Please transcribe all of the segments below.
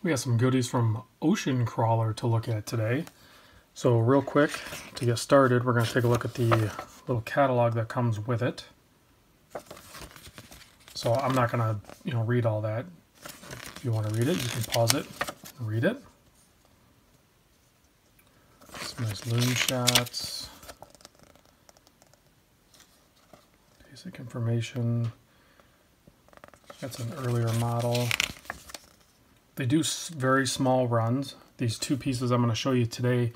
We have some goodies from Ocean Crawler to look at today. So real quick, to get started, we're going to take a look at the little catalog that comes with it. So I'm not going to, read all that. If you want to read it, you can pause it and read it. Some nice loon shots. Basic information. That's an earlier model. They do very small runs. These two pieces I'm going to show you today,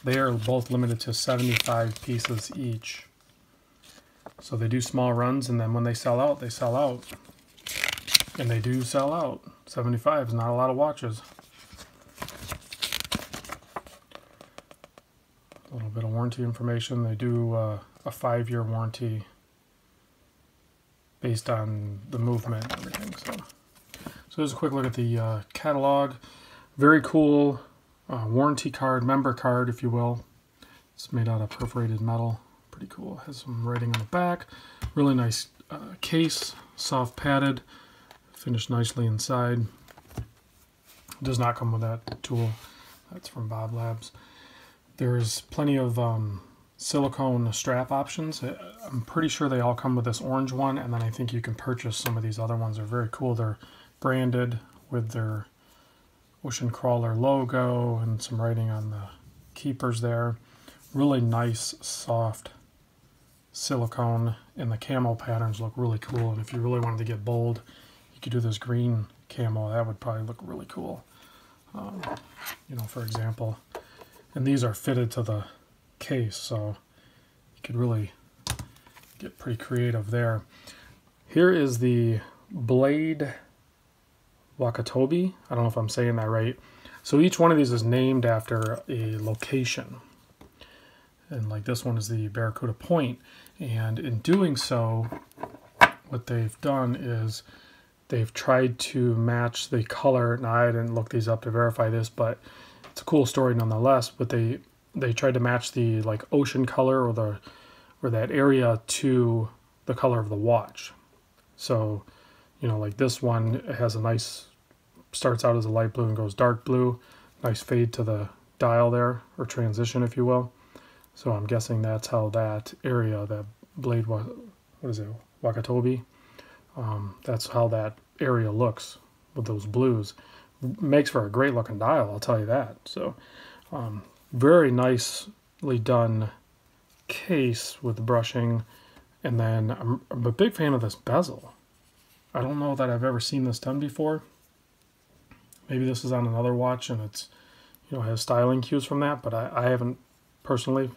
they are both limited to 75 pieces each. So they do small runs, and then when they sell out, they sell out. And they do sell out. 75 is not a lot of watches. A little bit of warranty information. They do a 5-year warranty based on the movement and everything. So there's a quick look at the catalog. Very cool warranty card, member card, if you will. It's made out of perforated metal. Pretty cool. Has some writing on the back. Really nice case, soft padded, finished nicely inside. Does not come with that tool. That's from Bob Labs. There's plenty of silicone strap options. I'm pretty sure they all come with this orange one, and then I think you can purchase some of these other ones. They're very cool. They're branded with their Ocean Crawler logo and some writing on the keepers there. Really nice, soft silicone, and the camo patterns look really cool. And if you really wanted to get bold, you could do this green camo. That would probably look really cool, for example. And these are fitted to the case, so you could really get pretty creative there. Here is the blade wakatobi. I don't know if I'm saying that right. So each one of these is named after a location. And like this one is the Barracuda Point. And in doing so, what they've done is they've tried to match the color. Now, I didn't look these up to verify this, but it's a cool story nonetheless. But they tried to match the ocean color or that area to the color of the watch. So like this one, it has a nice, starts out as a light blue and goes dark blue. Nice fade to the dial there, or transition, if you will. So I'm guessing that's how that area, that blade, what is it, wakatobi? That's how that area looks with those blues. Makes for a great looking dial, I'll tell you that. So very nicely done case with brushing. And then I'm a big fan of this bezel. I don't know that I've ever seen this done before. Maybe this is on another watch and it's, has styling cues from that, but I haven't personally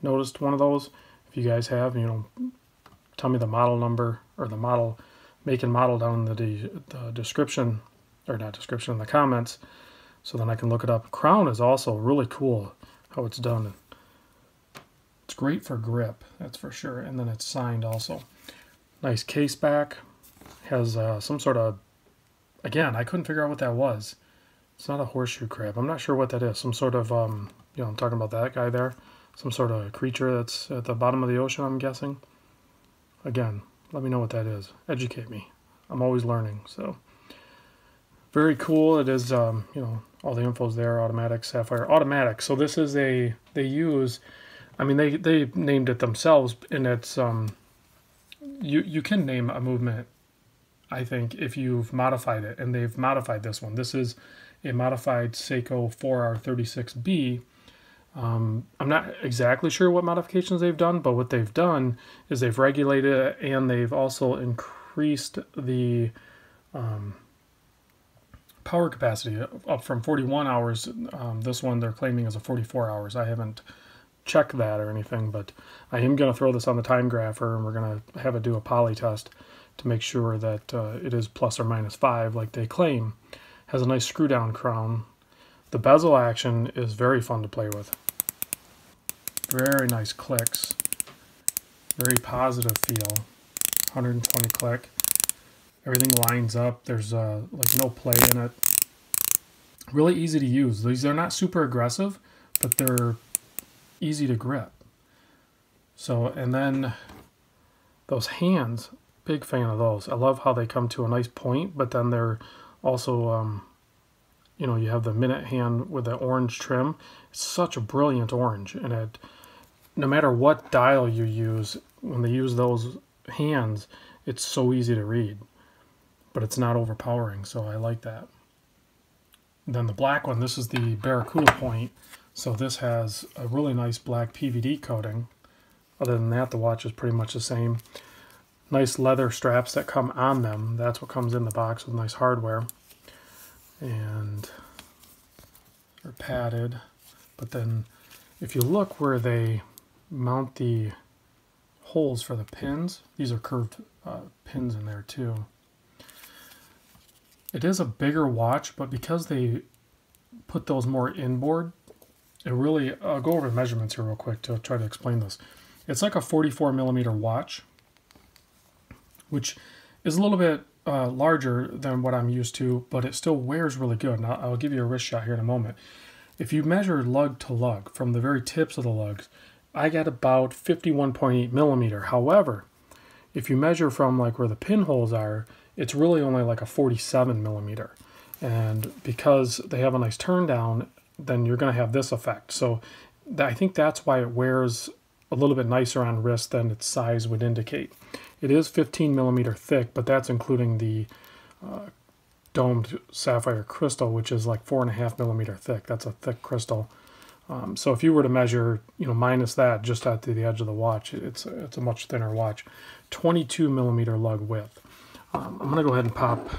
noticed one of those. If you guys have, tell me the model number or the model, make and model down in the description, or not description, in the comments, so then I can look it up. Crown is also really cool how it's done. It's great for grip, that's for sure. And then it's signed also. Nice case back. Has some sort of, again, I couldn't figure out what that was. It's not a horseshoe crab. I'm not sure what that is. Some sort of, I'm talking about that guy there. Some sort of creature that's at the bottom of the ocean, I'm guessing. Again, let me know what that is. Educate me. I'm always learning. So very cool. It is, all the info's there. Automatic, sapphire, automatic. So this is they use, they named it themselves, and it's, you can name a movement, I think, if you've modified it, and they've modified this one. This is a modified Seiko 4R36B. I'm not exactly sure what modifications they've done, but what they've done is they've regulated it, and they've also increased the power capacity up from 41 hours. This one they're claiming is a 44 hours. I haven't checked that or anything, but I am going to throw this on the time grapher, and we're going to have it do a poly test to make sure that it is plus or minus 5 like they claim. Has a nice screw down crown. The bezel action is very fun to play with. Very nice clicks. Very positive feel. 120 click. Everything lines up. There's no play in it. Really easy to use. These are not super aggressive, but they're easy to grip. So, and then those hands, big fan of those. I love how they come to a nice point, but then they're also you know, you have the minute hand with the orange trim. It's such a brilliant orange, and no matter what dial you use, when they use those hands, it's so easy to read, but it's not overpowering, so I like that. Then the black one, this is the Barracuda point, so this has a really nice black PVD coating. Other than that, the watch is pretty much the same. Nice leather straps that come on them. That's what comes in the box with nice hardware. And they're padded. But then if you look where they mount the holes for the pins, these are curved pins in there too. It is a bigger watch, but because they put those more inboard, it really, I'll go over the measurements here real quick to try to explain this. It's like a 44 millimeter watch, which is a little bit larger than what I'm used to, but it still wears really good. And I'll give you a wrist shot here in a moment. If you measure lug to lug, from the very tips of the lugs, I got about 51.8 millimeter. However, if you measure from like where the pinholes are, it's really only like a 47 millimeter. And because they have a nice turn down, then you're going to have this effect. So I think that's why it wears a little bit nicer on wrist than its size would indicate. It is 15 millimeter thick, but that's including the domed sapphire crystal, which is like 4.5 millimeter thick. That's a thick crystal. So if you were to measure, you know, minus that just out to the edge of the watch, it's a much thinner watch. 22 millimeter lug width. I'm going to go ahead and pop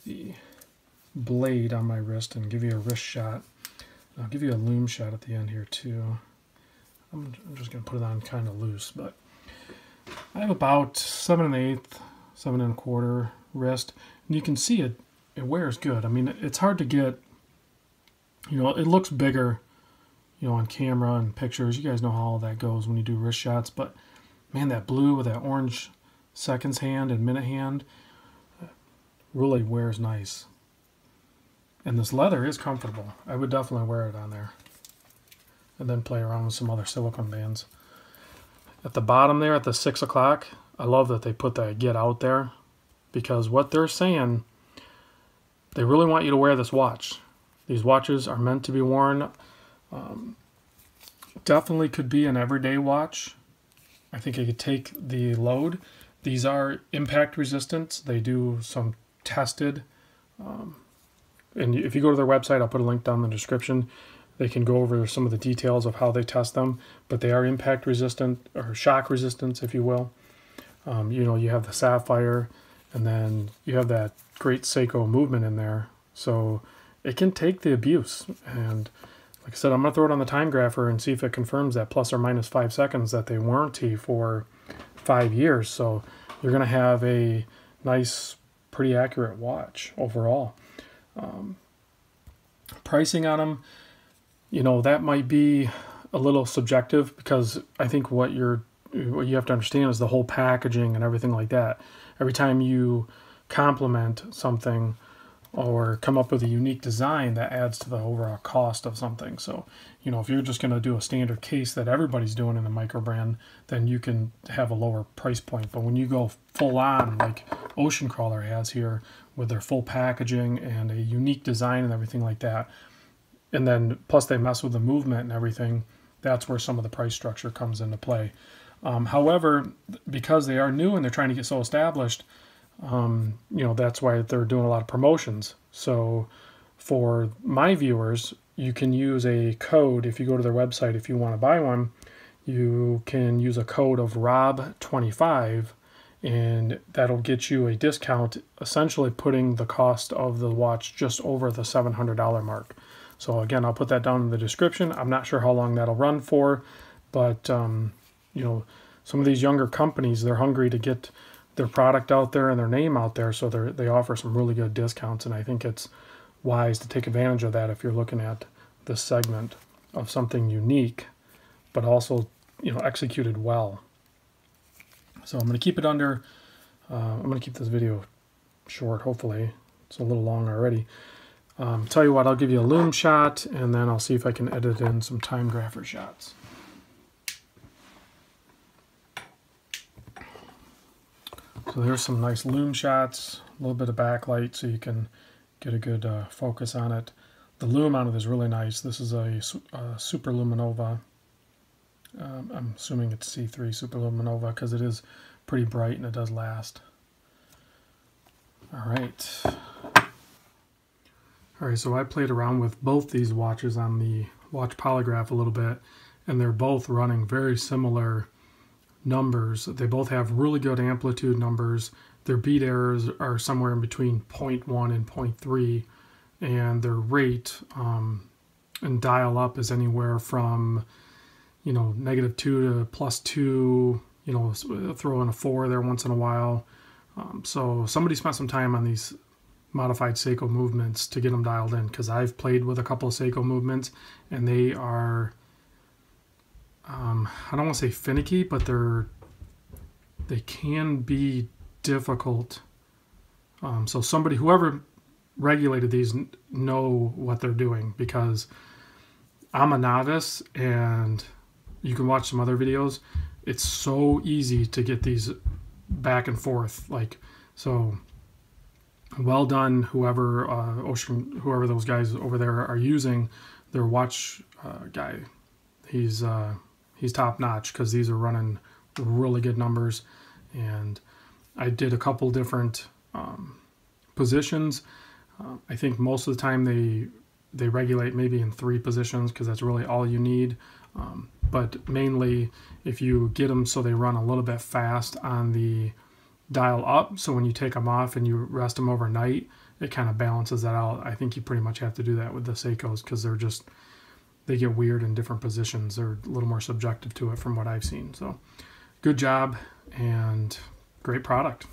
the blade on my wrist and give you a wrist shot. I'll give you a loom shot at the end here too. I'm just going to put it on kind of loose, but I have about 7 1/8, 7 1/4 wrist, and you can see it wears good. I mean, it's hard to get, you know, it looks bigger, you know, on camera and pictures. You guys know how all that goes when you do wrist shots, but man, that blue with that orange seconds hand and minute hand really wears nice. And this leather is comfortable. I would definitely wear it on there. And then play around with some other silicone bands. At the bottom there, at the 6 o'clock, I love that they put that get out there, because what they're saying, they really want you to wear this watch. These watches are meant to be worn. Definitely could be an everyday watch. I think it could take the load. These are impact resistant. They do some tested. And if you go to their website, I'll put a link down in the description. They can go over some of the details of how they test them, but they are impact resistant, or shock resistance, if you will. You know, you have the sapphire, and then you have that great Seiko movement in there, so it can take the abuse. And like I said, I'm going to throw it on the time grapher and see if it confirms that plus or minus 5 seconds that they warranty for 5 years. So you're going to have a nice, pretty accurate watch overall. Pricing on them, you know, that might be a little subjective, because I think what you have to understand is the whole packaging and everything like that. Every time you complement something or come up with a unique design, that adds to the overall cost of something. So, you know, if you're just going to do a standard case that everybody's doing in the micro brand, then you can have a lower price point. But when you go full on, like Ocean Crawler has here, with their full packaging and a unique design and everything like that, and then plus they mess with the movement and everything, that's where some of the price structure comes into play. However, because they are new and they're trying to get so established, you know, that's why they're doing a lot of promotions. So for my viewers, you can use a code. If you go to their website, if you want to buy one, you can use a code of ROB25, and that'll get you a discount, essentially putting the cost of the watch just over the $700 mark. So again, I'll put that down in the description. I'm not sure how long that'll run for, but you know, some of these younger companies, they're hungry to get their product out there and their name out there, so they offer some really good discounts, and I think it's wise to take advantage of that if you're looking at this segment of something unique, but also, you know, executed well. So I'm going to keep it under, I'm going to keep this video short, hopefully. It's a little long already. Tell you what, I'll give you a loom shot, and then I'll see if I can edit in some time grapher shots. So there's some nice loom shots, a little bit of backlight so you can get a good focus on it. The lume on it is really nice. This is a Super Luminova. I'm assuming it's C3 Super Luminova because it is pretty bright and it does last. All right, so I played around with both these watches on the watch polygraph a little bit, and they're both running very similar numbers. They both have really good amplitude numbers. Their beat errors are somewhere in between 0.1 and 0.3, and their rate and dial up is anywhere from, you know, -2 to +2, you know, throw in a 4 there once in a while. So somebody spent some time on these modified Seiko movements to get them dialed in, because I've played with a couple of Seiko movements and they are, I don't want to say finicky, but they can be difficult. So whoever regulated these know what they're doing, because I'm a novice and you can watch some other videos. It's so easy to get these back and forth, like, so well done whoever whoever those guys over there are using their watch guy. He's top notch, because these are running really good numbers. And I did a couple different positions. I think most of the time they regulate maybe in 3 positions, because that's really all you need. But mainly if you get them so they run a little bit fast on the dial up, so when you take them off and you rest them overnight, it kind of balances that out. I think you pretty much have to do that with the Seikos, because they get weird in different positions. They're a little more subjective to it from what I've seen. So good job and great product.